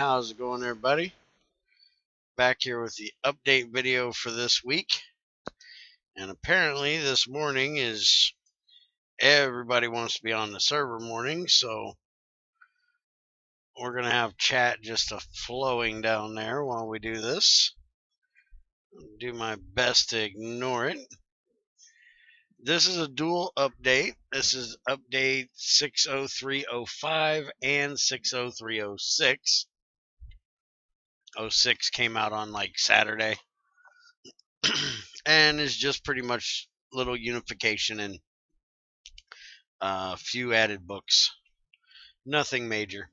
how's it going, everybody? Back here with the update video for this week. And apparently this morning is everybody wants to be on the server morning, so we're going to have chat just flowing down there while we do this. I'll do my best to ignore it. This is a dual update. This is update 603.05 and 603.06. 06 came out on like Saturday. And is just pretty much little unification and a few added books. Nothing major.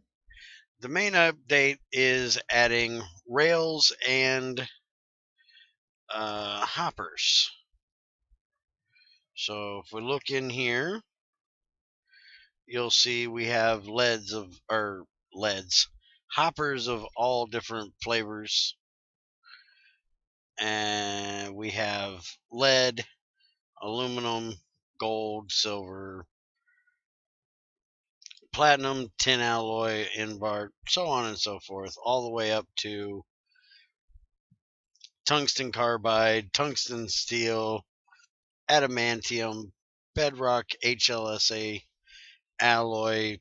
The main update is adding rails and hoppers. So if we look in here, you'll see we have hoppers of all different flavors. And we have lead, aluminum, gold, silver, platinum, tin alloy, invar, so on and so forth, all the way up to tungsten carbide, tungsten steel, adamantium, bedrock, HLSA, alloy,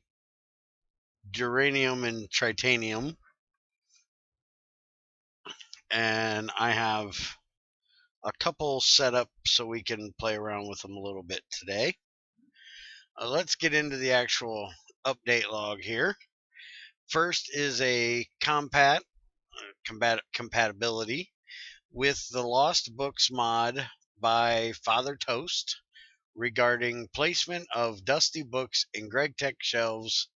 duranium, and titanium. And I have a couple set up so we can play around with them a little bit today. Let's get into the actual update log here. First is a compatibility with the Lost Books mod by Father Toast regarding placement of dusty books in Gregtech shelves,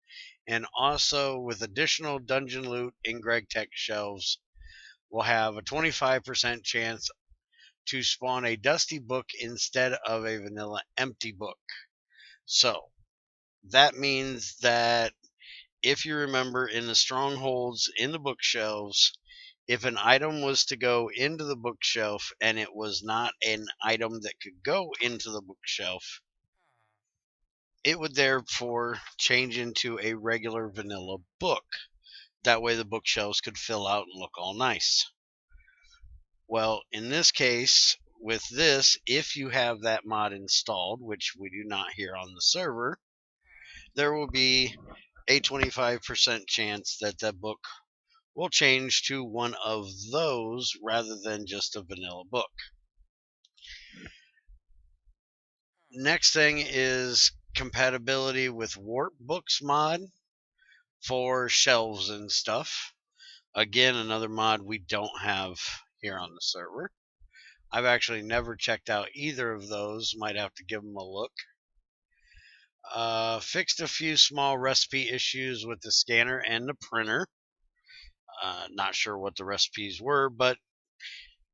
and also with additional dungeon loot in Gregtech shelves will have a 25% chance to spawn a dusty book instead of a vanilla empty book. So that means that if you remember in the strongholds in the bookshelves, if an item was to go into the bookshelf and it was not an item that could go into the bookshelf, it would therefore change into a regular vanilla book. That way the bookshelves could fill out and look all nice. Well, in this case, with this, if you have that mod installed, which we do not here on the server, there will be a 25% chance that that book will change to one of those rather than just a vanilla book. Next thing is compatibility with Warp Books mod for shelves and stuff. Again, another mod we don't have here on the server. I've actually never checked out either of those. Might have to give them a look. Fixed a few small recipe issues with the scanner and the printer. Not sure what the recipes were, but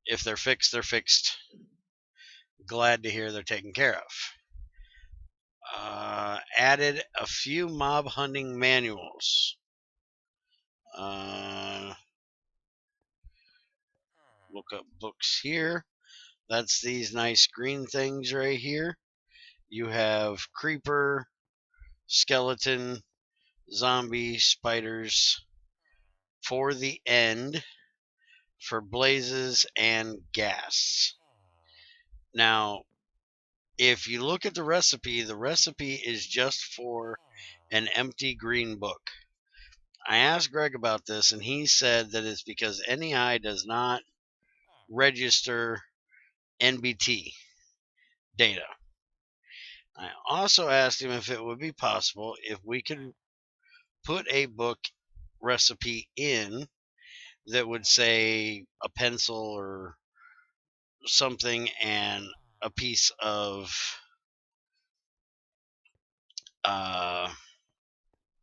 if they're fixed, they're fixed. Glad to hear they're taken care of. Added a few mob hunting manuals. Look up books here. That's these nice green things right here. You have creeper, skeleton, zombie, spiders for the end, for blazes and gas. Now, if you look at the recipe is just for an empty green book. I asked Greg about this, and he said that it's because NEI does not register NBT data. I also asked him if it would be possible if we could put a book recipe in that would say a pencil or something and a piece of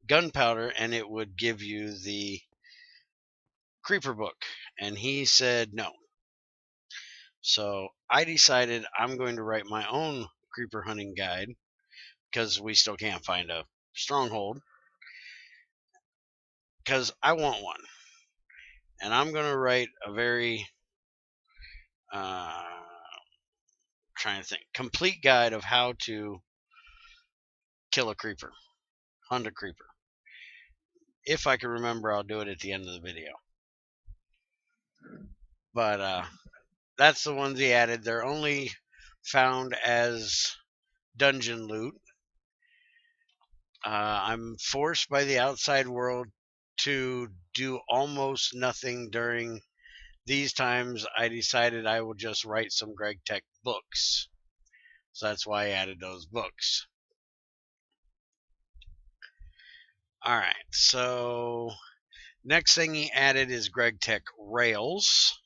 gunpowder, and it would give you the creeper book. And he said no. So I decided I'm going to write my own creeper hunting guide because we still can't find a stronghold, because I want one. And I'm going to write a very trying to think complete guide of how to kill a creeper, hunt a creeper. If I can remember, I'll do it at the end of the video. But that's the ones he added. They're only found as dungeon loot. I'm forced by the outside world to do almost nothing during these times. I decided I will just write some Gregtech books. So that's why I added those books. All right, so next thing he added is Gregtech rails.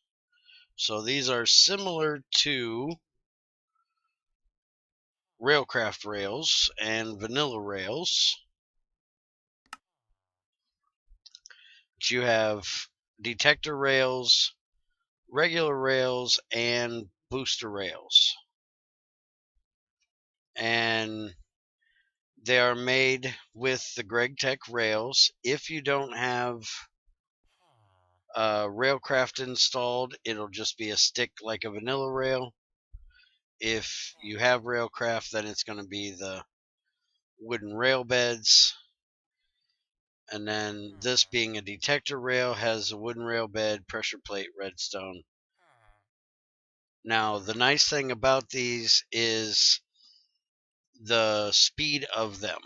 So these are similar to Railcraft rails and vanilla rails. But you have detector rails, regular rails, and booster rails. And they are made with the Gregtech rails. If you don't have Railcraft installed, it'll just be a stick like a vanilla rail. If you have Railcraft, then it's going to be the wooden rail beds. And then this being a detector rail has a wooden rail bed, pressure plate, redstone. Now, the nice thing about these is the speed of them.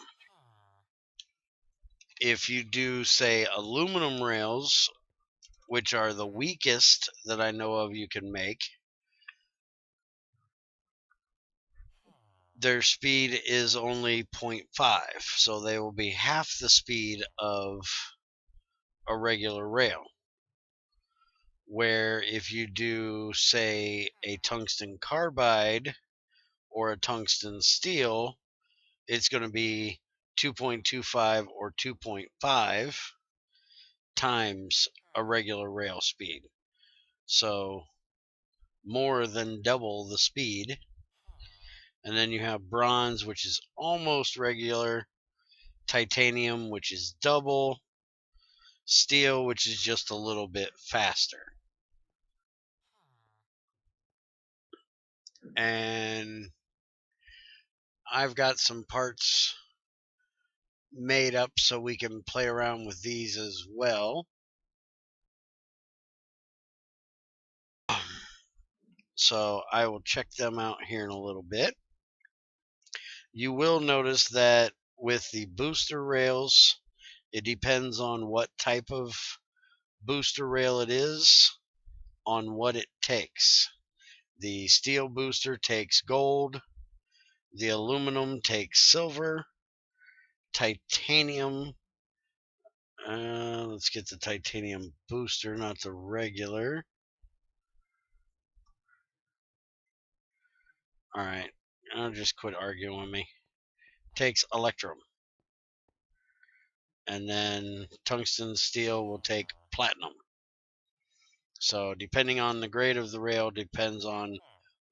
If you do, say, aluminum rails, which are the weakest that I know of you can make, their speed is only 0.5, so they will be half the speed of a regular rail. Where if you do, say, a tungsten carbide or a tungsten steel, it's going to be 2.25 or 2.5 times a regular rail speed. So more than double the speed. And then you have bronze, which is almost regular, titanium, which is double, steel, which is just a little bit faster. And I've got some parts made up so we can play around with these as well. So I will check them out here in a little bit. You will notice that with the booster rails, it depends on what type of booster rail it is, on what it takes. The steel booster takes gold, the aluminum takes silver, titanium, let's get the titanium booster, not the regular. Alright, I'll just quit arguing with me. Takes electrum. And then tungsten steel will take platinum. So depending on the grade of the rail depends on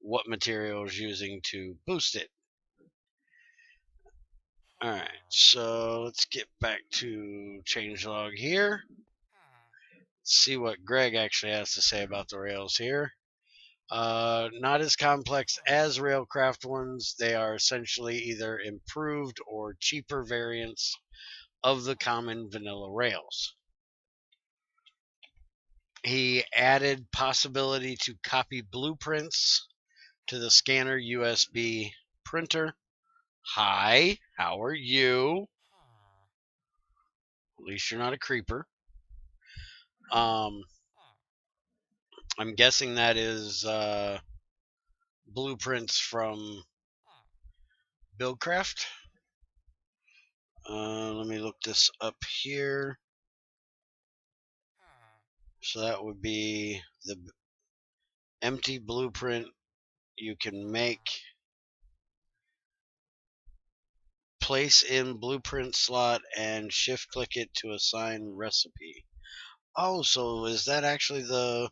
what material is using to boost it. Alright, so let's get back to changelog here. See what Greg actually has to say about the rails here. Not as complex as Railcraft ones. They are essentially either improved or cheaper variants of the common vanilla rails. He added possibility to copy blueprints to the scanner USB printer. Hi, how are you? At least you're not a creeper. I'm guessing that is blueprints from Buildcraft. Let me look this up here. So that would be the empty blueprint you can make. Place in blueprint slot and shift click it to assign recipe. Oh, so is that actually the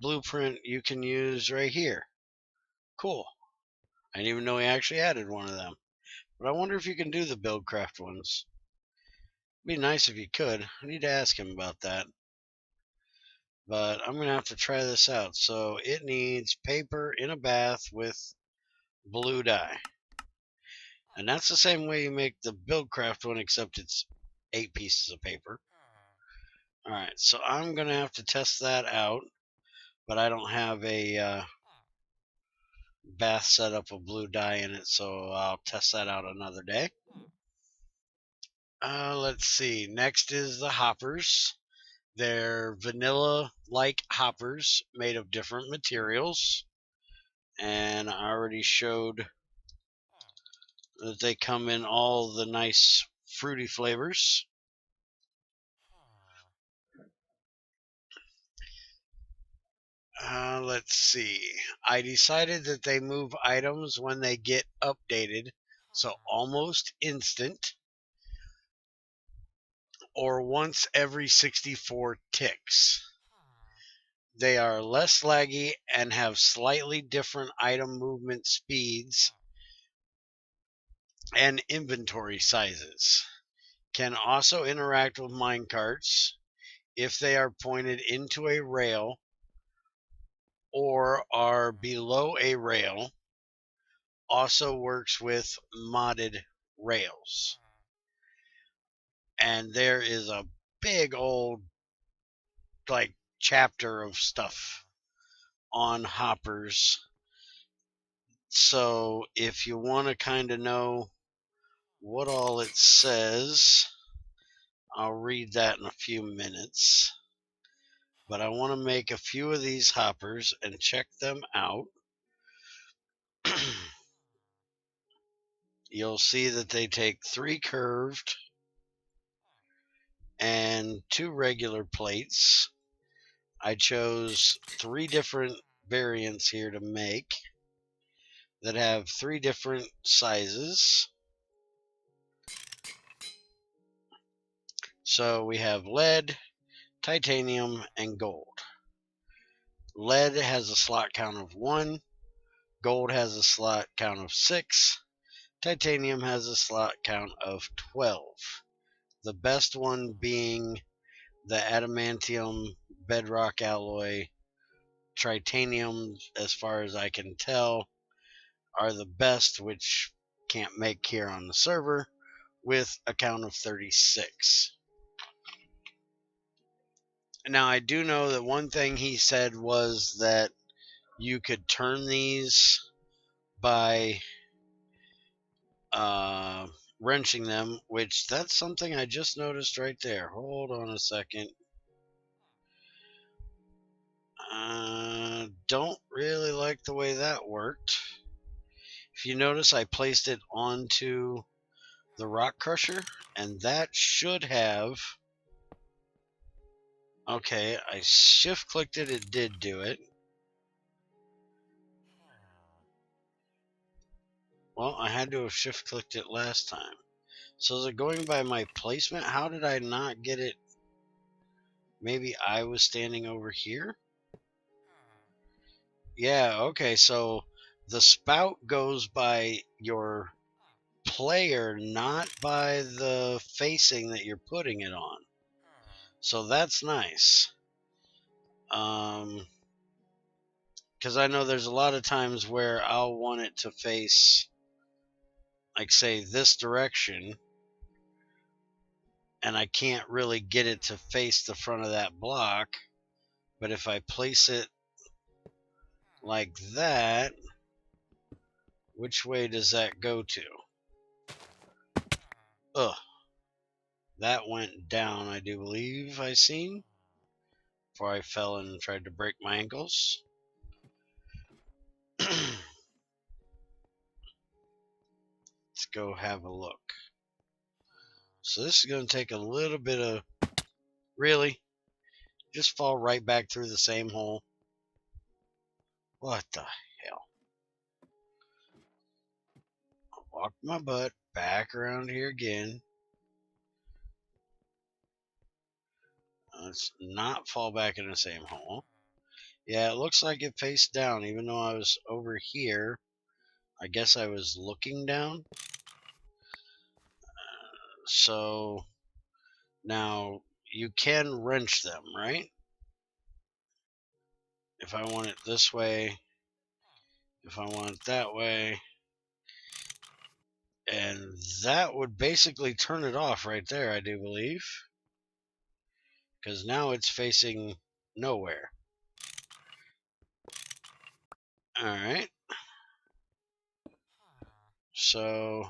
blueprint you can use right here? Cool. I didn't even know he actually added one of them. But I wonder if you can do the Buildcraft ones. It'd be nice if you could. I need to ask him about that. But I'm going to have to try this out. So it needs paper in a bath with blue dye. And that's the same way you make the Buildcraft one, except it's 8 pieces of paper. All right, so I'm going to have to test that out, but I don't have a bath setup of blue dye in it, so I'll test that out another day. Let's see. Next is the hoppers. They're vanilla-like hoppers made of different materials, and I already showed that they come in all the nice fruity flavors. Let's see. I decided that they move items when they get updated, so almost instant, or once every 64 ticks. They are less laggy and have slightly different item movement speeds and inventory sizes. Can also interact with minecarts if they are pointed into a rail or are below a rail. Also works with modded rails. And there is a big old like chapter of stuff on hoppers. So if you want to kind of know what all it says, I'll read that in a few minutes. But I want to make a few of these hoppers and check them out. You'll see that they take 3 curved and 2 regular plates. I chose 3 different variants here to make that have 3 different sizes. So we have lead, titanium, and gold. Lead has a slot count of 1, gold has a slot count of 6, titanium has a slot count of 12. The best one being the adamantium bedrock alloy. Titanium, as far as I can tell, are the best, which can't make here on the server, with a count of 36. Now, I do know that one thing he said was that you could turn these by wrenching them, which that's something I just noticed right there. Hold on a second. Don't really like the way that worked. If you notice, I placed it onto the rock crusher, and that should have... Okay, I shift clicked it, it did do it. Well, I had to have shift clicked it last time. So is it going by my placement? How did I not get it? Maybe I was standing over here? Yeah, okay, so the spout goes by your player, not by the facing that you're putting it on. So that's nice. Because I know there's a lot of times where I'll want it to face, like, say, this direction, and I can't really get it to face the front of that block. But if I place it like that, which way does that go to? Ugh. That went down, I do believe I seen, before I fell and tried to break my ankles. Let's go have a look. So this is going to take a little bit of... Really? Just fall right back through the same hole? What the hell? I'll walk my butt back around here again. Let's not fall back in the same hole. Yeah, it looks like it faced down, even though I was over here. I guess I was looking down. So now you can wrench them, right? If I want it this way, if I want it that way, And that would basically turn it off right there, I do believe. Because now it's facing nowhere. Alright. So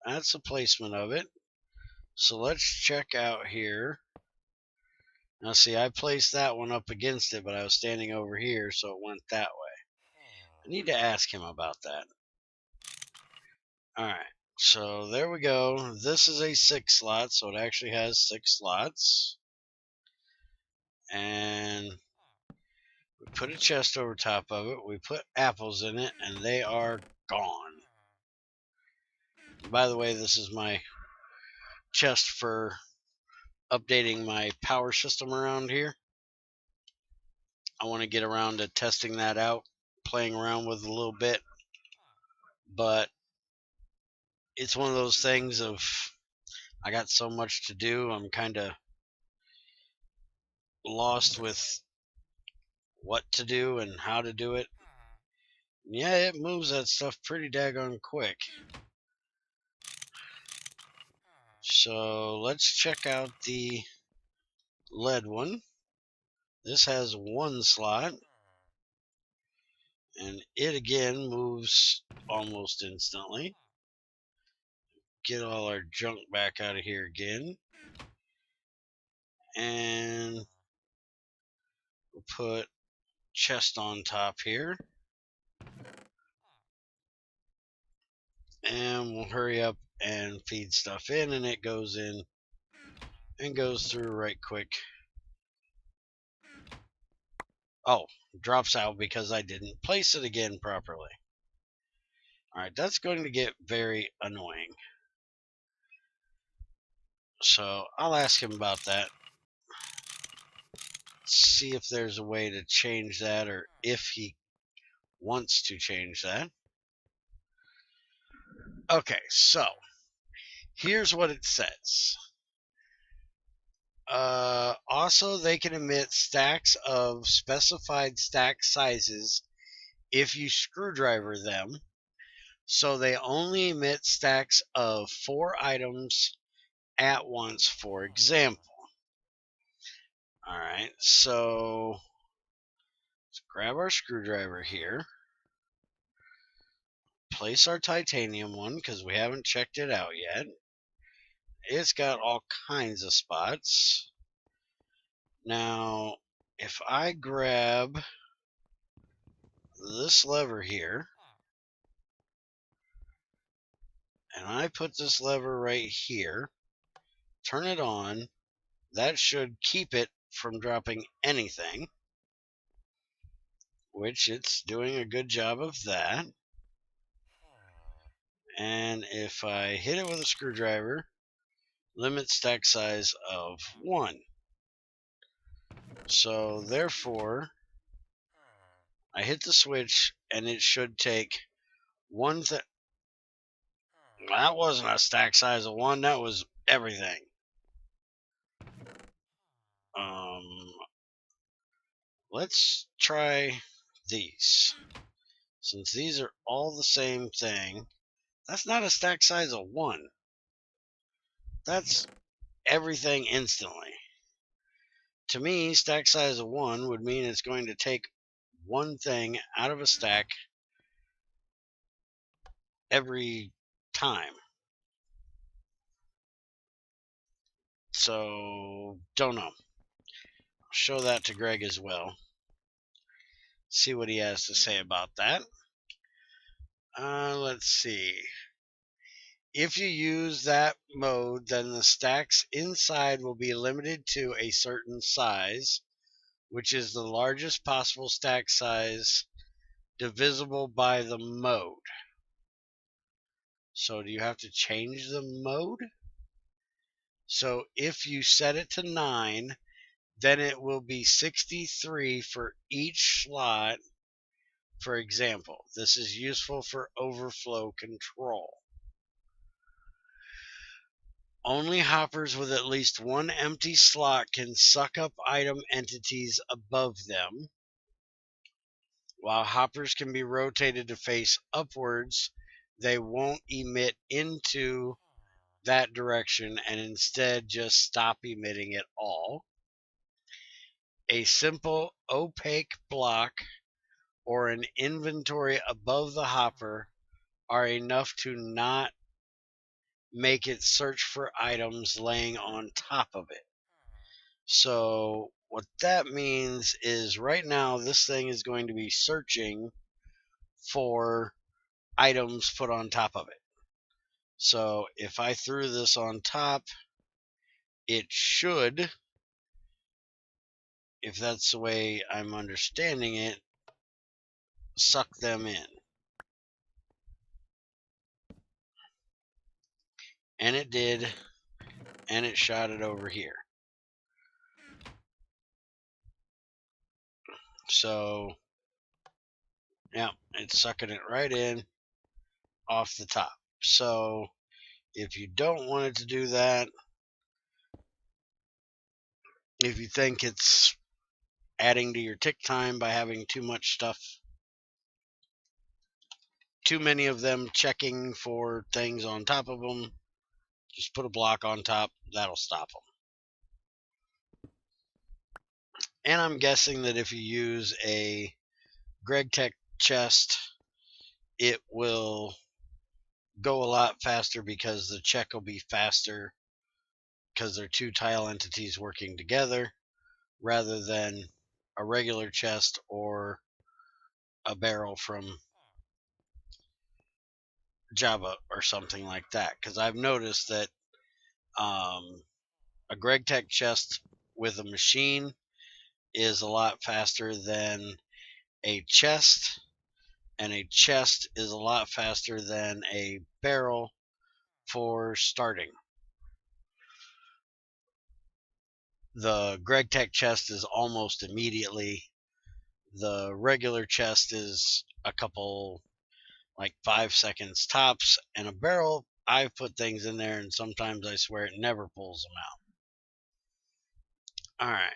that's the placement of it. So let's check out here. Now see, I placed that one up against it, but I was standing over here, so it went that way. I need to ask him about that. Alright, so there we go. This is a 6 slot, so it actually has 6 slots. And we put a chest over top of it. We put apples in it, and they are gone. By the way, this is my chest for updating my power system around here. I want to get around to testing that out, playing around with it a little bit. But it's one of those things of I got so much to do. I'm kind of lost with what to do and how to do it. Yeah, it moves that stuff pretty daggone quick. So let's check out the lead one. This has 1 slot, and it again moves almost instantly. Get all our junk back out of here again, and we'll put chest on top here, and we'll hurry up and feed stuff in, and it goes in and goes through right quick. Oh, drops out because I didn't place it again properly. Alright, that's going to get very annoying. So I'll ask him about that. See if there's a way to change that, or if he wants to change that. Okay, so here's what it says. Also, they can emit stacks of specified stack sizes if you screwdriver them. So they only emit stacks of 4 items at once, for example. Alright, so let's grab our screwdriver here. Place our titanium one, because we haven't checked it out yet. It's got all kinds of spots. Now, if I grab this lever here, and I put this lever right here, turn it on, that should keep it from dropping anything, which it's doing a good job of that. And if I hit it with a screwdriver, limit stack size of 1. So therefore, I hit the switch and it should take one thing. That wasn't a stack size of 1, that was everything. Let's try these. Since these are all the same thing, that's not a stack size of 1. That's everything instantly. To me, stack size of 1 would mean it's going to take one thing out of a stack every time. So, don't know. I'll show that to Greg as well. See what he has to say about that. Let's see. If you use that mode, then the stacks inside will be limited to a certain size, which is the largest possible stack size divisible by the mode. So do you have to change the mode? So if you set it to 9, then it will be 63 for each slot. For example, this is useful for overflow control. Only hoppers with at least 1 empty slot can suck up item entities above them, while hoppers can be rotated to face upwards they won't emit into that direction and instead just stop emitting at all. A simple opaque block or an inventory above the hopper are enough to not make it search for items laying on top of it. So what that means is right now this thing is going to be searching for items put on top of it. So if I threw this on top, it should, if that's the way I'm understanding it, suck them in. And it did, and it shot it over here. So, yeah, it's sucking it right in off the top. So, if you don't want it to do that, if you think it's adding to your tick time by having too much stuff, too many of them checking for things on top of them, just put a block on top. That'll stop them. And I'm guessing that if you use a Gregtech chest, it will go a lot faster because the check will be faster because they're two tile entities working together rather than a regular chest or a barrel from Java or something like that. Because I've noticed that a Gregtech chest with a machine is a lot faster than a chest, and a chest is a lot faster than a barrel for starting. The Gregtech chest is almost immediately. The regular chest is a couple, like 5 seconds tops, and a barrel, I've put things in there and sometimes I swear it never pulls them out. Alright.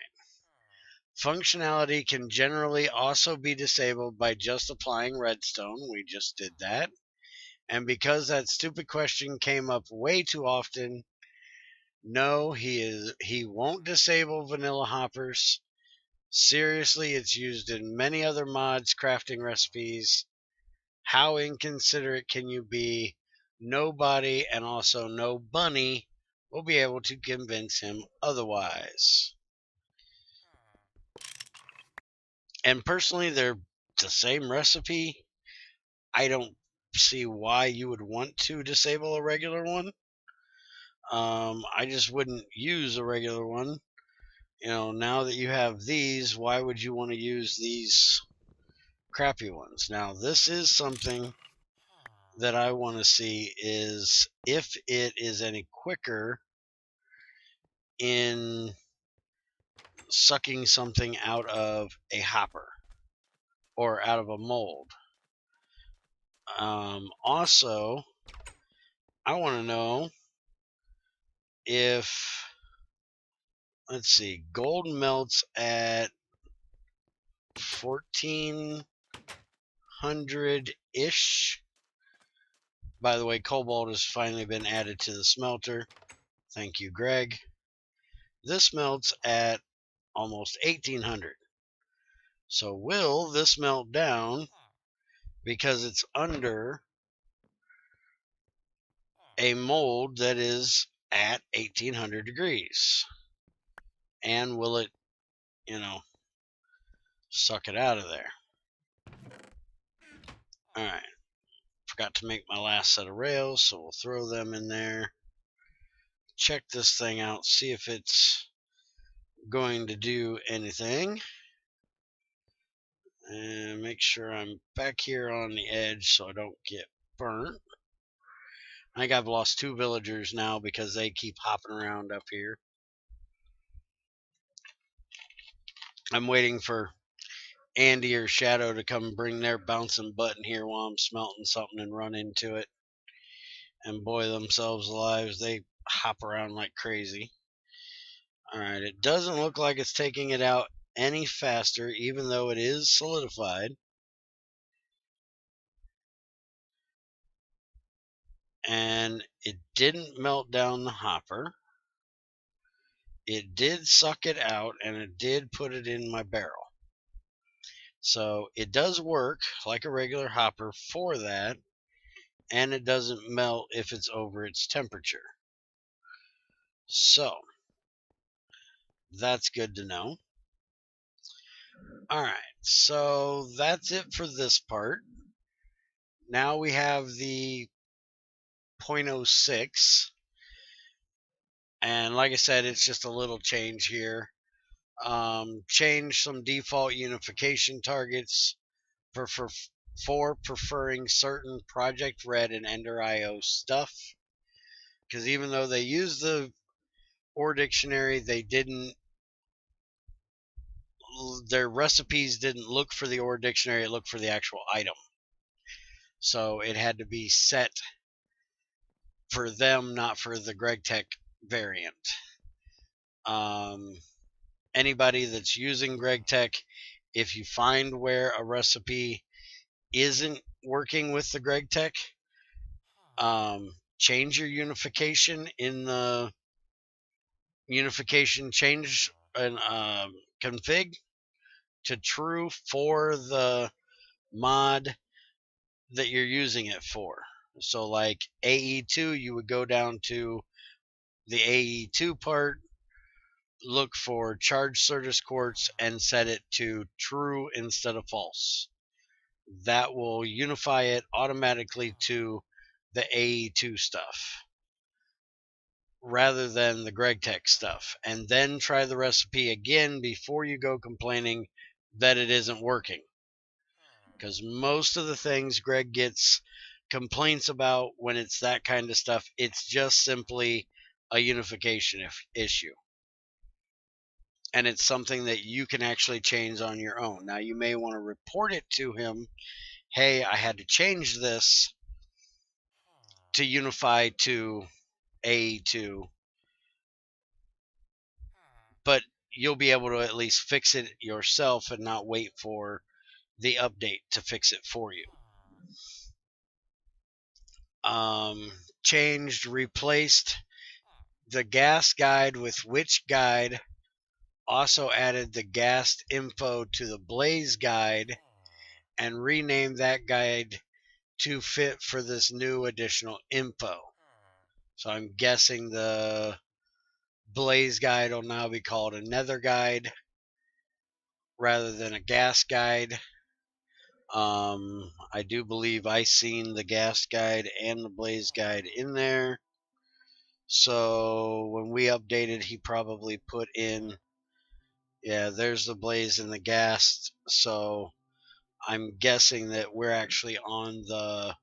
Functionality can generally also be disabled by just applying redstone. We just did that. And because that stupid question came up way too often, no, he won't disable vanilla hoppers. Seriously, it's used in many other mods, crafting recipes. How inconsiderate can you be? Nobody, and also no bunny, will be able to convince him otherwise. And personally, they're the same recipe. I don't see why you would want to disable a regular one. I just wouldn't use a regular one. You know, now that you have these, why would you want to use these crappy ones? Now, this is something that I want to see, is if it is any quicker in sucking something out of a hopper or out of a mold. Also, I want to know if, let's see, gold melts at 1400-ish. By the way, cobalt has finally been added to the smelter. Thank you, Greg. This melts at almost 1800. So will this melt down because it's under a mold that is at 1800 degrees? And will it, suck it out of there? Alright. Forgot to make my last set of rails, so we'll throw them in there. Check this thing out, see if it's going to do anything. And make sure I'm back here on the edge so I don't get burnt. I think I've lost 2 villagers now because they keep hopping around up here. I'm waiting for Andy or Shadow to come bring their bouncing butt in here while I'm smelting something and run into it and boil themselves alive. They hop around like crazy. Alright, it doesn't look like it's taking it out any faster, even though it is solidified. and it didn't melt down the hopper. It did suck it out, and it did put it in my barrel. So it does work like a regular hopper for that, and it doesn't melt if it's over its temperature. So that's good to know. All right, so that's it for this part. Now we have the 0.06, and like I said, it's just a little change here. Change some default unification targets for preferring certain Project Red and Ender IO stuff, because even though they used the OR dictionary, their recipes didn't look for the OR dictionary, it looked for the actual item. So it had to be set for them, not for the Gregtech variant. Anybody that's using Gregtech, if you find where a recipe isn't working with the Gregtech, change your unification in the unification change and config to true for the mod that you're using it for. So like AE2, you would go down to the AE2 part, look for charge Certus quartz, and set it to true instead of false. That will unify it automatically to the AE2 stuff rather than the Gregtech stuff. And then try the recipe again before you go complaining that it isn't working. Because most of the things Greg gets complaints about when it's that kind of stuff, it's just simply a unification issue. And it's something that you can actually change on your own. Now, you may want to report it to him. Hey, I had to change this to unify to AE2. But you'll be able to at least fix it yourself and not wait for the update to fix it for you. Changed, replaced the gas guide with which guide, also added the gas info to the blaze guide, and renamed that guide to fit for this new additional info. So I'm guessing the blaze guide will now be called a nether guide rather than a gas guide. I do believe I seen the gas guide and the blaze guide in there. So when we updated, he probably put in, yeah, there's the blaze and the gas. So I'm guessing that we're actually on the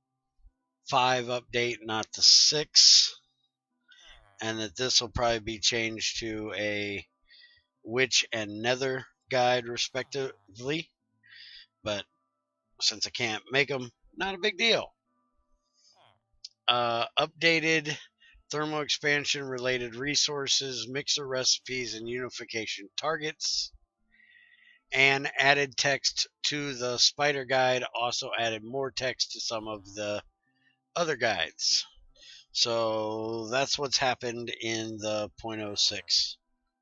5 update, not the 6. And that this will probably be changed to a witch and nether guide respectively. But since I can't make them, not a big deal. Updated thermal expansion related resources, mixer recipes, and unification targets, and added text to the spider guide. Also added more text to some of the other guides. So that's what's happened in the 0.06.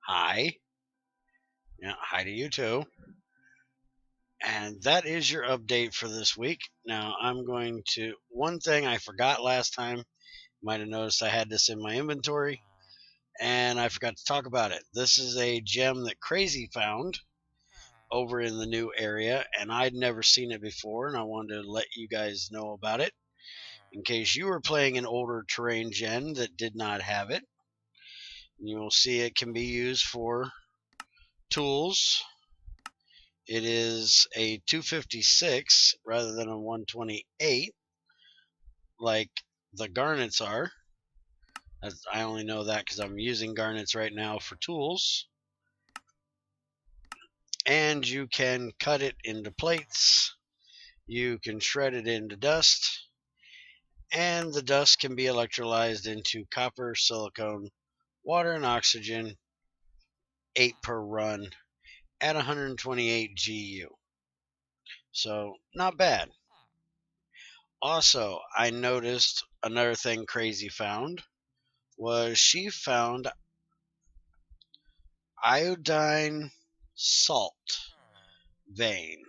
Hi. Yeah, hi to you too. And that is your update for this week. Now I'm going to, one thing I forgot last time, you might have noticed I had this in my inventory, and I forgot to talk about it. This is a gem that Crazy found over in the new area, and I'd never seen it before, and I wanted to let you guys know about it in case you were playing an older terrain gen that did not have it. You'll see it can be used for tools. It is a 256 rather than a 128 like the garnets are. I only know that because I'm using garnets right now for tools. And you can cut it into plates. You can shred it into dust. And the dust can be electrolyzed into copper, silicone, water, and oxygen, 8 per run at 128 GU. So not bad. Also, I noticed another thing Crazy found was she found iodine salt vein,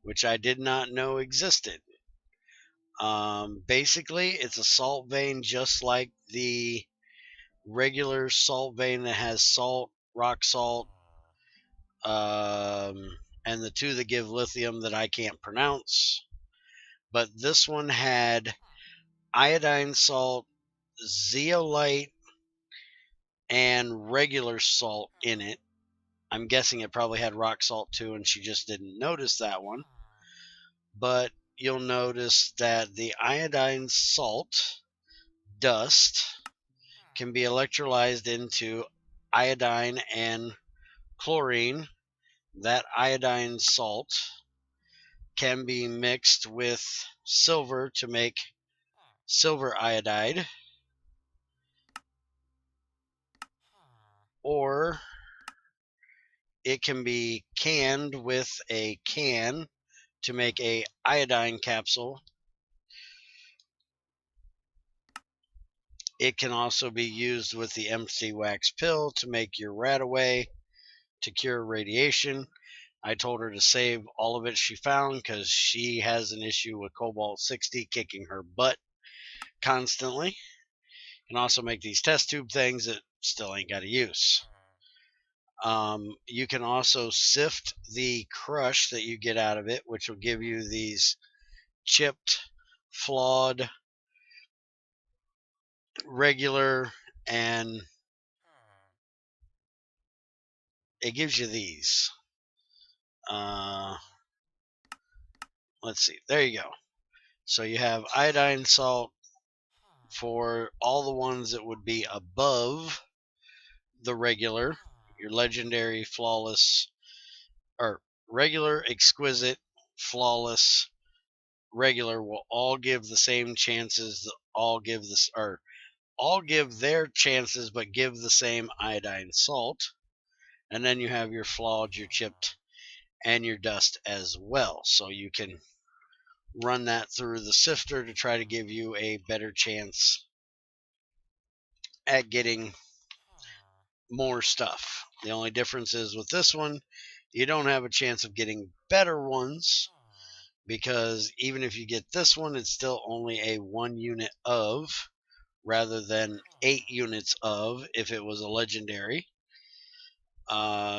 which I did not know existed. Basically, it's a salt vein just like the regular salt vein that has salt, rock salt, and the two that give lithium that I can't pronounce. But this one had iodine salt, zeolite, and regular salt in it. I'm guessing it probably had rock salt too, and she just didn't notice that one. But you'll notice that the iodine salt dust can be electrolyzed into iodine and chlorine. That iodine salt can be mixed with silver to make silver iodide, or it can be canned with a can to make a iodine capsule. It can also be used with the MC wax pill to make your rat away to cure radiation. I told her to save all of it she found because she has an issue with cobalt 60 kicking her butt constantly. And also make these test tube things that still ain't got a use. You can also sift the crush that you get out of it, which will give you these chipped, flawed, regular, and it gives you these. Let's see. There you go. So you have iodine salt for all the ones that would be above the regular, your legendary, flawless, or regular, exquisite, flawless, regular will all give the same chances. All give this, or all give their chances, but give the same iodine salt. And then you have your flawed, your chipped, and your dust as well. So you can run that through the sifter to try to give you a better chance at getting more stuff. The only difference is with this one, you don't have a chance of getting better ones, because even if you get this one, it's still only a 1 unit of, rather than 8 units of if it was a legendary.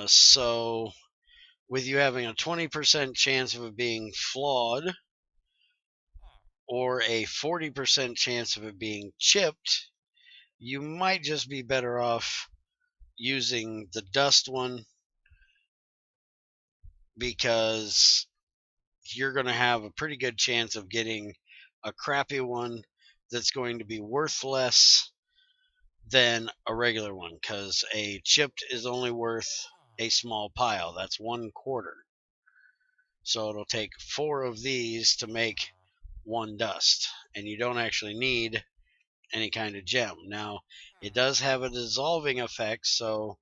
So with you having a 20% chance of it being flawed, or a 40% chance of it being chipped, you might just be better off using the dust one, because you're going to have a pretty good chance of getting a crappy one that's going to be worth less than a regular one, because a chipped is only worth a small pile. That's 1/4. So it'll take 4 of these to make 1 dust, and you don't actually need any kind of gem. Now, it does have a dissolving effect, so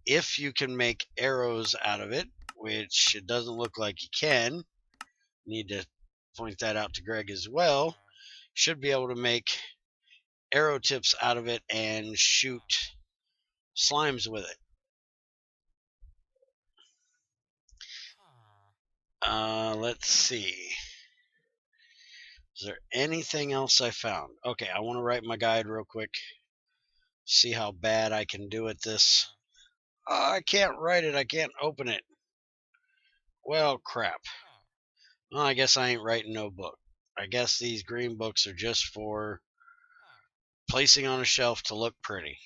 if you can make arrows out of it, which it doesn't look like you can, need to point that out to Greg as well, should be able to make arrow tips out of it and shoot slimes with it. Let's see. Is there anything else I found? Okay, I want to write my guide real quick. See how bad I can do at this. Oh, I can't write it. I can't open it. Well, crap. Well, I guess I ain't writing no book. I guess these green books are just for placing on a shelf to look pretty.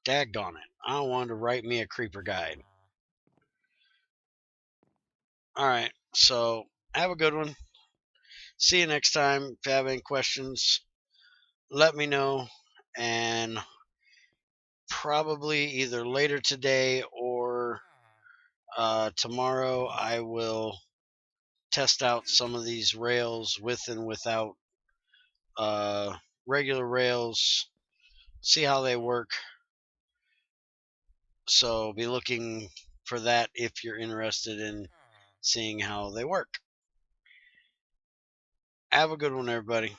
Daggone it. I wanted to write me a creeper guide. Alright, so have a good one. See you next time. If you have any questions, let me know. And probably either later today or tomorrow, I will test out some of these rails with and without regular rails, see how they work. So be looking for that if you're interested in seeing how they work. Have a good one, everybody.